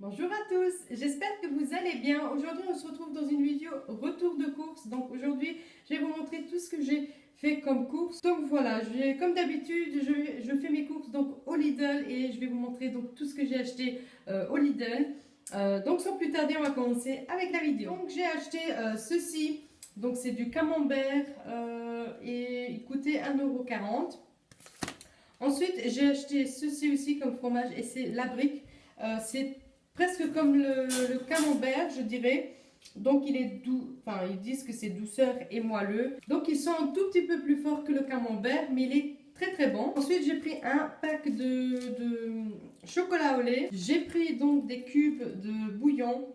Bonjour à tous, j'espère que vous allez bien. Aujourd'hui on se retrouve dans une vidéo retour de course. Donc aujourd'hui je vais vous montrer tout ce que j'ai fait comme course. Donc voilà, comme d'habitude je fais mes courses donc au Lidl et je vais vous montrer donc tout ce que j'ai acheté au Lidl. Donc sans plus tarder on va commencer avec la vidéo. Donc j'ai acheté ceci, donc c'est du camembert et il coûtait 1,40 €. Ensuite j'ai acheté ceci aussi comme fromage et c'est la brique. C'est presque comme le camembert, je dirais. Donc il est doux, enfin ils disent que c'est douceur et moelleux. Donc il sent un tout petit peu plus fort que le camembert, mais il est très bon. Ensuite j'ai pris un pack de chocolat au lait. J'ai pris donc des cubes de bouillon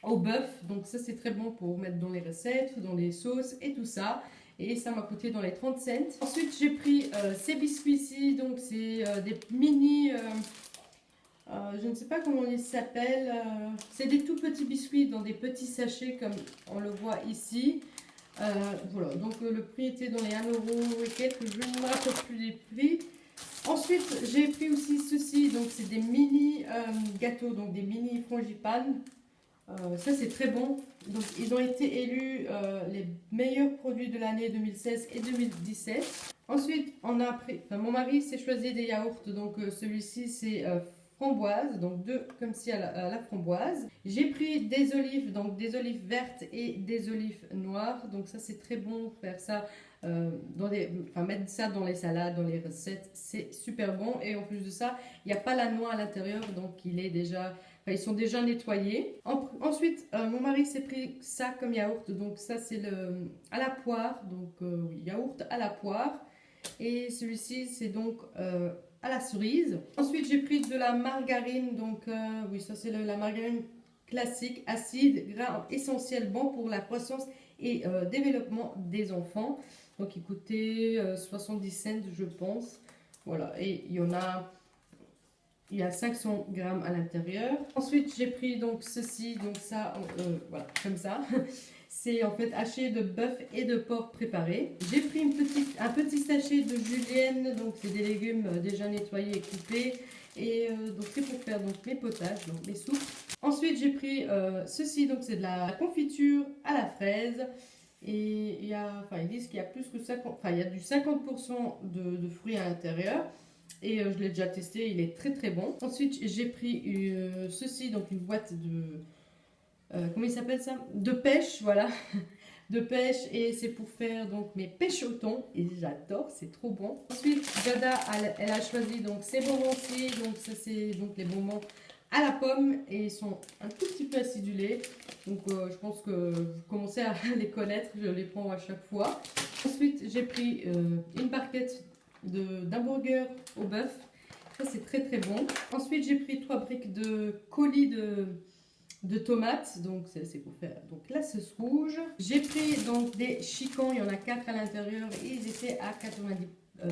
au bœuf. Donc ça c'est très bon pour mettre dans les recettes, dans les sauces et tout ça. Et ça m'a coûté dans les 30 cents. Ensuite j'ai pris ces biscuits-ci, donc c'est des mini... je ne sais pas comment ils s'appellent. C'est des tout petits biscuits dans des petits sachets comme on le voit ici. Voilà, donc le prix était dans les 1 € et quelques, je ne me rappelle plus des prix. Ensuite, j'ai pris aussi ceci, donc c'est des mini gâteaux, donc des mini frangipane. Ça c'est très bon. Donc ils ont été élus les meilleurs produits de l'année 2016 et 2017. Ensuite, on a pris, enfin, mon mari s'est choisi des yaourts, donc celui-ci c'est framboise, donc deux comme si à la framboise. J'ai pris des olives, donc des olives vertes et des olives noires. Donc ça c'est très bon faire ça mettre ça dans les salades, dans les recettes, c'est super bon. Et en plus de ça, il n'y a pas la noix à l'intérieur, donc il est déjà, enfin, ils sont déjà nettoyés. Ensuite, mon mari s'est pris ça comme yaourt, donc ça c'est le à la poire, donc oui, yaourt à la poire. Et celui-ci c'est donc à la cerise. Ensuite j'ai pris de la margarine, donc oui ça c'est la margarine classique, acide, gras, essentiel, bon pour la croissance et développement des enfants. Donc il coûtait 70 cents je pense. Voilà, et il y a 500 grammes à l'intérieur. Ensuite j'ai pris donc ceci, donc ça, voilà, comme ça. C'est en fait haché de bœuf et de porc préparé. J'ai pris un petit sachet de julienne, donc c'est des légumes déjà nettoyés et coupés. Et donc c'est pour faire donc mes potages, donc mes soupes. Ensuite j'ai pris ceci, donc c'est de la confiture à la fraise. Et ils disent qu'il y a plus que 50, enfin il y a du 50% de fruits à l'intérieur. Et je l'ai déjà testé, il est très bon. Ensuite j'ai pris ceci, donc une boîte de comment il s'appelle ça? De pêche, voilà. De pêche et c'est pour faire donc mes pêches au thon et j'adore, c'est trop bon. Ensuite, Jada, elle a choisi donc ces bonbons-ci, donc ça c'est donc les bonbons à la pomme et ils sont un tout petit peu acidulés. Donc je pense que vous commencez à les connaître, je les prends à chaque fois. Ensuite, j'ai pris une barquette d'hamburger au bœuf. Ça c'est très bon. Ensuite, j'ai pris 3 briques de colis de tomates, donc c'est pour faire donc la sauce rouge. J'ai pris donc des chicons, il y en a 4 à l'intérieur et ils étaient à 90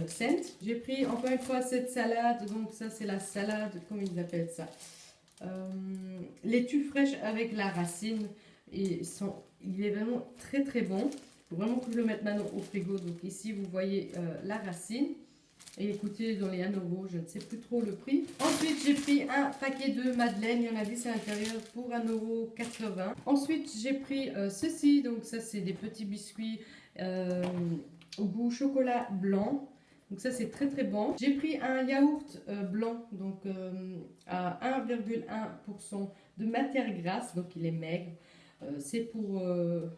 cents. J'ai pris encore une fois cette salade, donc ça c'est la salade, comment ils appellent ça, laitue fraîche avec la racine et il est vraiment très bon. Il faut vraiment que je le mette maintenant au frigo. Donc ici vous voyez la racine. Et écoutez, dans les 1 €, je ne sais plus trop le prix. Ensuite, j'ai pris un paquet de madeleine. Il y en a 10 à l'intérieur pour 1,80 €. Ensuite, j'ai pris ceci. Donc ça, c'est des petits biscuits au goût chocolat blanc. Donc ça, c'est très bon. J'ai pris un yaourt blanc, donc à 1,1% de matière grasse. Donc il est maigre. C'est pour...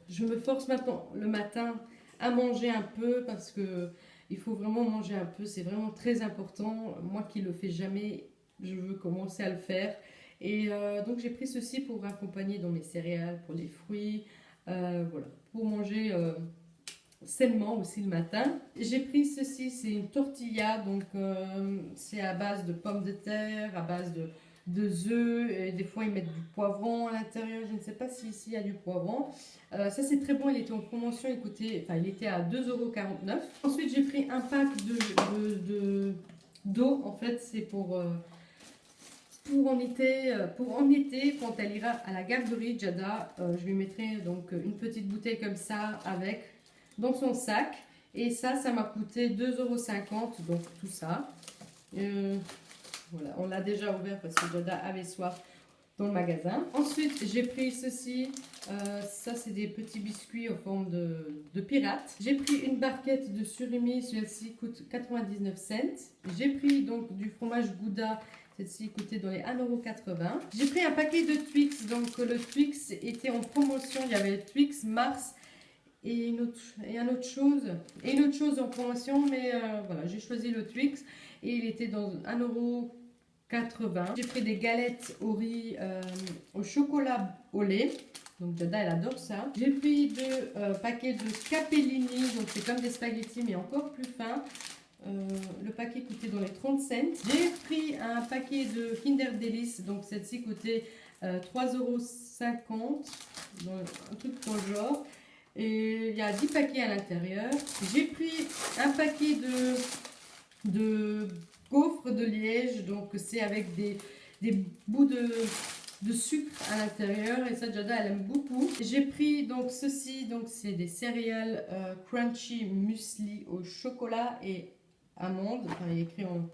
je me force maintenant le matin à manger un peu parce que il faut vraiment manger un peu, c'est vraiment très important. Moi qui le fais jamais, je veux commencer à le faire. Et donc j'ai pris ceci pour accompagner dans mes céréales, pour les fruits, voilà, pour manger sainement aussi le matin. J'ai pris ceci, c'est une tortilla, donc c'est à base de pommes de terre, à base de œufs, et des fois ils mettent du poivron à l'intérieur, je ne sais pas si ici il y a du poivron. Ça c'est très bon, il était en promotion, il était à 2,49 €. Ensuite j'ai pris un pack d'eau, en fait c'est pour en été, quand elle ira à la garderie, Jada, je lui mettrai donc une petite bouteille comme ça avec dans son sac. Et ça m'a coûté 2,50 €, donc tout ça. Voilà, on l'a déjà ouvert parce que Jada avait soif dans le magasin. Ensuite, j'ai pris ceci. Ça, c'est des petits biscuits en forme de pirate. J'ai pris une barquette de surimi. Celle-ci coûte 99 cents. J'ai pris donc du fromage Gouda. Celle-ci coûtait dans les 1,80 €. J'ai pris un paquet de Twix. Donc, le Twix était en promotion. Il y avait Twix Mars et une autre chose en promotion. Mais voilà, j'ai choisi le Twix. Et il était dans 1,80 €. J'ai pris des galettes au riz au chocolat au lait. Donc Jada, elle adore ça. J'ai pris deux paquets de capellini. Donc c'est comme des spaghettis mais encore plus fins. Le paquet coûtait dans les 30 cents. J'ai pris un paquet de Kinder Delice. Donc celle-ci coûtait 3,50 €. Un truc dans le genre. Et il y a 10 paquets à l'intérieur. J'ai pris un paquet de gaufres de Liège, donc c'est avec des bouts de sucre à l'intérieur et ça Jada elle aime beaucoup. J'ai pris donc ceci, donc c'est des céréales crunchy muesli au chocolat et amande, enfin il est écrit en...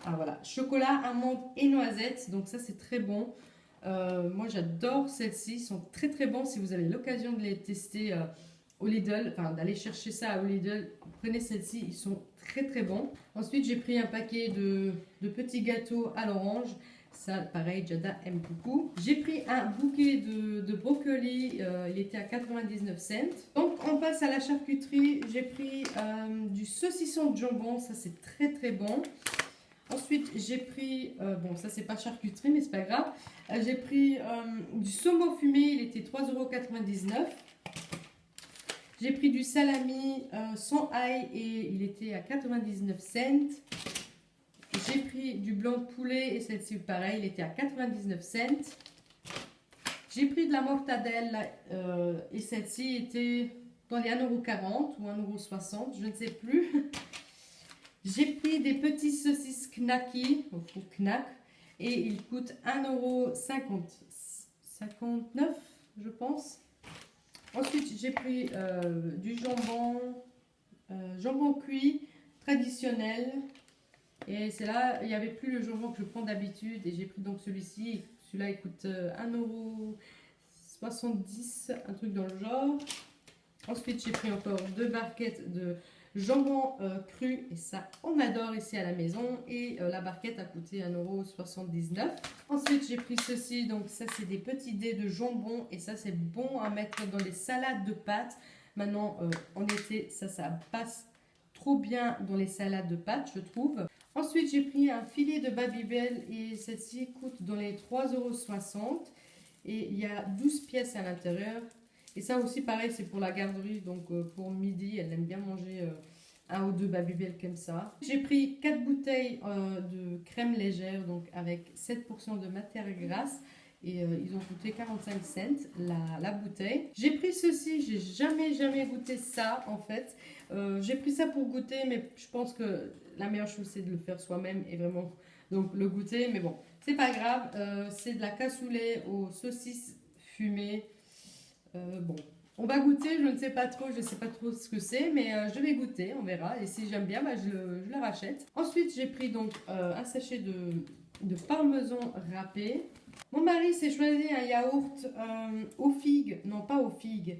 Ah voilà, chocolat, amande et noisette, donc ça c'est très bon. Moi j'adore celles-ci, ils sont très très bons. Si vous avez l'occasion de les tester au Lidl, enfin d'aller chercher ça au Lidl, prenez celles-ci, ils sont très très bons. Ensuite j'ai pris un paquet de petits gâteaux à l'orange. Ça pareil Jada aime beaucoup. J'ai pris un bouquet de brocolis, il était à 99 cents. Donc on passe à la charcuterie. J'ai pris du saucisson de jambon, ça c'est très très bon. Ensuite, j'ai pris, bon ça c'est pas charcuterie mais c'est pas grave, j'ai pris du saumon fumé, il était 3,99 €. J'ai pris du salami sans ail et il était à 99 cents. J'ai pris du blanc de poulet et celle-ci pareil, il était à 99 cents. J'ai pris de la mortadelle et celle-ci était dans les 1,40 € ou 1,60 €, je ne sais plus. J'ai pris des petits saucisses knacky, au knack, et ils coûtent 1,59 € je pense. Ensuite, j'ai pris du jambon cuit traditionnel. Et c'est là, il n'y avait plus le jambon que je prends d'habitude. Et j'ai pris donc celui-ci. Celui-là, il coûte 1,70 €, un truc dans le genre. Ensuite, j'ai pris encore deux barquettes de jambon cru et ça on adore ici à la maison et la barquette a coûté 1,79 €. Ensuite j'ai pris ceci, donc ça c'est des petits dés de jambon et ça c'est bon à mettre dans les salades de pâtes. Maintenant en été ça passe trop bien dans les salades de pâtes je trouve. Ensuite j'ai pris un filet de Babybel et celle-ci coûte dans les 3,60 € et il y a 12 pièces à l'intérieur. Et ça aussi, pareil, c'est pour la garderie. Donc, pour midi, elle aime bien manger un ou deux Babybel comme ça. J'ai pris 4 bouteilles de crème légère, donc avec 7% de matière grasse. Et ils ont coûté 45 cents la bouteille. J'ai pris ceci, j'ai jamais goûté ça en fait. J'ai pris ça pour goûter, mais je pense que la meilleure chose c'est de le faire soi-même et vraiment donc le goûter. Mais bon, c'est pas grave. C'est de la cassoulet aux saucisses fumées. Bon, on va goûter, je ne sais pas trop ce que c'est, mais je vais goûter, on verra. Et si j'aime bien, bah, je le rachète. Ensuite, j'ai pris donc un sachet de parmesan râpé. Mon mari s'est choisi un yaourt aux figues, non pas aux figues.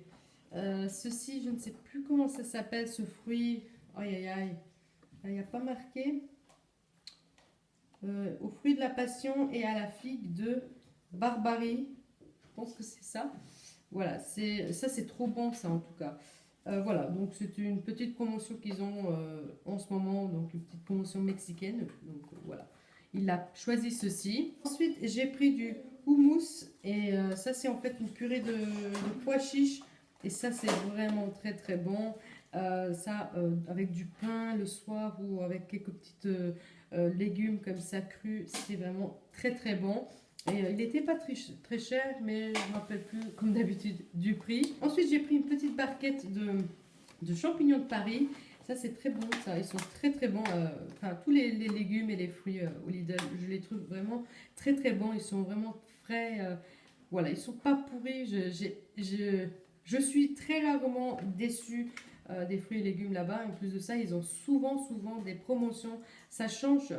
Ceci, je ne sais plus comment ça s'appelle, ce fruit. Aïe aïe aïe, il n'y a pas marqué. Aux fruits de la passion et à la figue de Barbarie. Je pense que c'est ça. Voilà, ça c'est trop bon ça en tout cas. Voilà, donc c'est une petite promotion qu'ils ont en ce moment, donc une petite promotion mexicaine. Donc voilà, il a choisi ceci. Ensuite, j'ai pris du houmous et ça c'est en fait une purée de pois chiches et ça c'est vraiment très très bon. Ça avec du pain le soir ou avec quelques petites légumes comme ça crus, c'est vraiment très très bon. Et il n'était pas très cher, mais je ne me rappelle plus, comme d'habitude, du prix. Ensuite, j'ai pris une petite barquette de champignons de Paris. Ça, c'est très bon, ça. Ils sont très, très bons. Enfin, tous les légumes et les fruits au Lidl, je les trouve vraiment très, très bons. Ils sont vraiment frais. Voilà, ils ne sont pas pourris. Je suis très rarement déçue des fruits et légumes là-bas. En plus de ça, ils ont souvent des promotions. Ça change...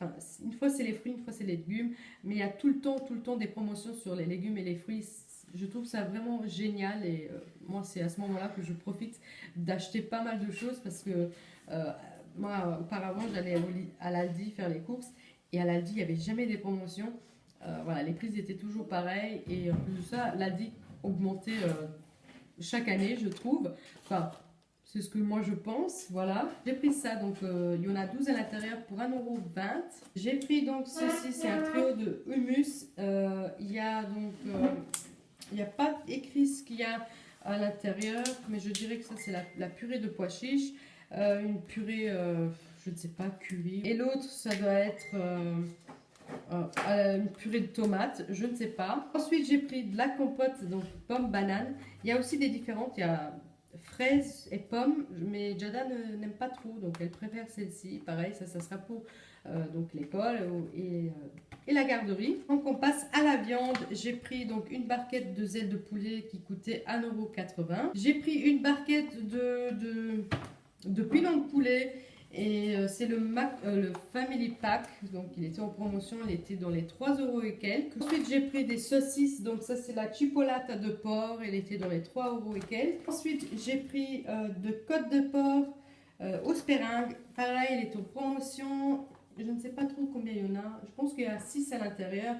Enfin, fois c'est les fruits, une fois c'est les légumes, mais il y a tout le temps des promotions sur les légumes et les fruits. Je trouve ça vraiment génial et moi c'est à ce moment-là que je profite d'acheter pas mal de choses parce que moi auparavant j'allais à l'Aldi faire les courses et à l'Aldi il n'y avait jamais des promotions. Voilà, les prix étaient toujours pareils et en plus de ça l'Aldi augmentait chaque année je trouve. Enfin, c'est ce que moi je pense, voilà. J'ai pris ça, donc il y en a 12 à l'intérieur pour 1,20 €. J'ai pris donc ceci, c'est un trio de hummus. Il y a donc... il n'y a pas écrit ce qu'il y a à l'intérieur, mais je dirais que ça c'est la purée de pois chiches, une purée, je ne sais pas, curry. Et l'autre, ça doit être une purée de tomates, je ne sais pas. Ensuite, j'ai pris de la compote, donc pomme, banane. Il y a aussi des différentes, il y a fraises et pommes, mais Jada n'aime pas trop, donc elle préfère celle-ci. Pareil, ça sera pour donc l'école et la garderie. Donc on passe à la viande. J'ai pris donc une barquette de ailes de poulet qui coûtait 1,80 €. J'ai pris une barquette de pilons de poulet et c'est le Family Pack, donc il était en promotion, il était dans les 3 € et quelques. Ensuite j'ai pris des saucisses, donc ça c'est la chipolata de porc, elle était dans les 3 € et quelques. Ensuite j'ai pris de côtes de porc au spéringue, pareil elle est en promotion, je ne sais pas trop combien il y en a, je pense qu'il y a 6 à l'intérieur.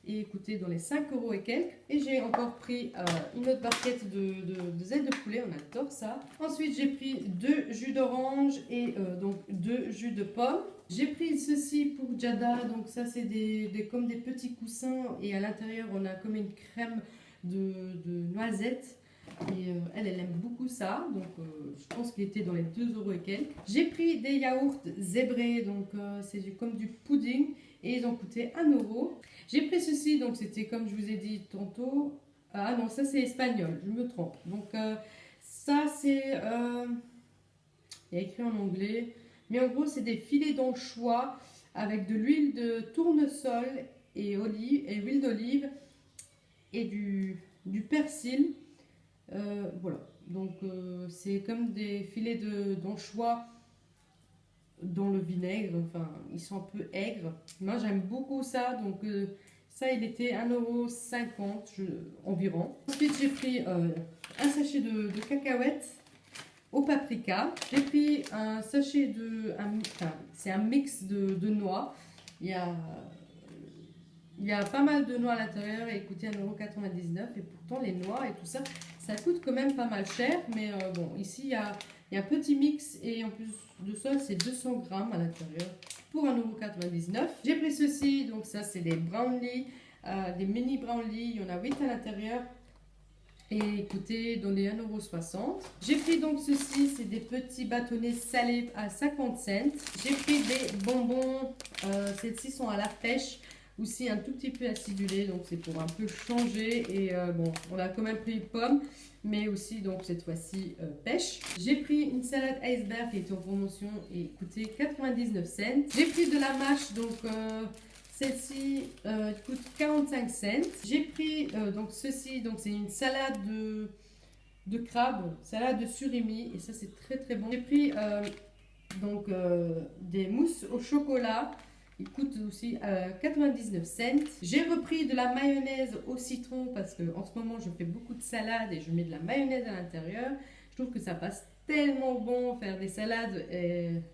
Et écoutez, dans les 5 € et quelques. Et j'ai encore pris une autre barquette de ailes de poulet, on adore ça. Ensuite, j'ai pris 2 jus d'orange et donc 2 jus de pomme. J'ai pris ceci pour Jada, donc ça c'est comme des petits coussins et à l'intérieur on a comme une crème de noisettes. Et elle aime beaucoup ça, donc je pense qu'il était dans les 2 € et quelques. J'ai pris des yaourts zébrés, donc c'est comme du pudding et ils ont coûté 1 €. J'ai pris ceci, donc c'était comme je vous ai dit tantôt. Ah non, ça c'est espagnol, je me trompe. Donc ça c'est... il y a écrit en anglais, mais en gros c'est des filets d'anchois avec de l'huile de tournesol et huile d'olive et du persil. Voilà, donc c'est comme des filets d'anchois dans le vinaigre, enfin ils sont un peu aigres. Moi j'aime beaucoup ça, donc ça il était 1,50 € environ. Ensuite j'ai pris un sachet de cacahuètes au paprika. J'ai pris un sachet c'est un mix de noix. Il y a pas mal de noix à l'intérieur et il coûtait 1,99 € et pourtant les noix et tout ça, ça coûte quand même pas mal cher. Mais bon, ici il y a un petit mix et en plus de ça, c'est 200 grammes à l'intérieur pour 1,99 €. J'ai pris ceci, donc ça c'est des brownies, des mini brownies, il y en a 8 à l'intérieur. Et écoutez, dans les 1,60 €. J'ai pris donc ceci, c'est des petits bâtonnets salés à 50 cents. J'ai pris des bonbons, celles-ci sont à la pêche, aussi un tout petit peu acidulé, donc c'est pour un peu changer. Et bon, on a quand même pris pomme, mais aussi donc cette fois-ci pêche. J'ai pris une salade iceberg qui était en promotion et coûtait 99 cents. J'ai pris de la mâche, donc... celle-ci coûte 45 cents. J'ai pris donc ceci, donc c'est une salade de crabe, salade de surimi et ça c'est très très bon. J'ai pris donc des mousses au chocolat, il coûte aussi 99 cents. J'ai repris de la mayonnaise au citron parce que en ce moment je fais beaucoup de salades et je mets de la mayonnaise à l'intérieur. Je trouve que ça passe tellement bon faire des salades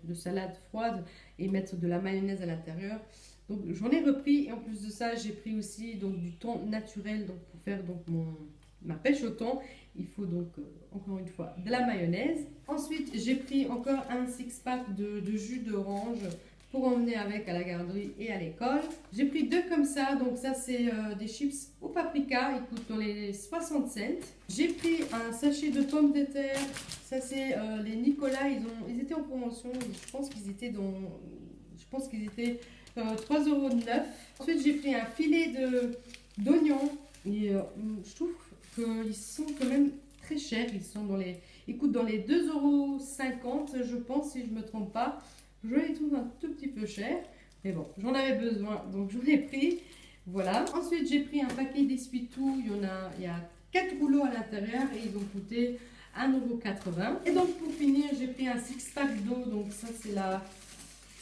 de salade froide et mettre de la mayonnaise à l'intérieur. Donc j'en ai repris et en plus de ça j'ai pris aussi donc du thon naturel, donc pour faire donc ma pêche au thon il faut donc encore une fois de la mayonnaise. Ensuite j'ai pris encore un six pack de jus d'orange pour emmener avec à la garderie et à l'école. J'ai pris 2 comme ça, donc ça c'est des chips au paprika, ils coûtent dans les 60 cents. J'ai pris un sachet de pommes de terre, ça c'est les Nicolas, ils étaient en promotion, je pense qu'ils étaient 3,09 €. Ensuite, j'ai pris un filet d'oignons. Et je trouve qu'ils sont quand même très chers. Ils coûtent dans les 2,50 €, je pense, si je ne me trompe pas. Je les trouve un tout petit peu chers. Mais bon, j'en avais besoin, donc j'en ai pris. Voilà. Ensuite, j'ai pris un paquet d'essuie-tout. Il y a 4 rouleaux à l'intérieur et ils ont coûté 1,80 €. Et donc, pour finir, j'ai pris un six-pack d'eau. Donc, ça,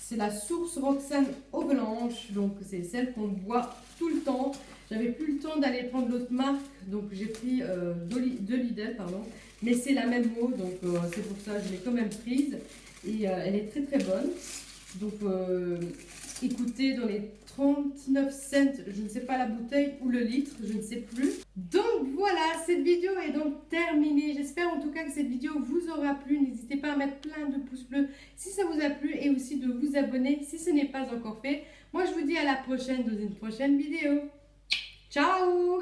C'est la source Roxane eau blanche, donc c'est celle qu'on boit tout le temps. J'avais plus le temps d'aller prendre l'autre marque, donc j'ai pris de Lidl, pardon. Mais c'est la même eau, donc c'est pour ça que je l'ai quand même prise. Et elle est très très bonne. Donc écoutez, dans les 39 cents, je ne sais pas la bouteille ou le litre, je ne sais plus. Donc voilà, cette vidéo est donc terminée. J'espère en tout cas que cette vidéo vous aura plu. N'hésitez pas à mettre plein de pouces bleus si ça vous a plu et aussi de vous abonner si ce n'est pas encore fait. Moi je vous dis à la prochaine dans une prochaine vidéo. Ciao!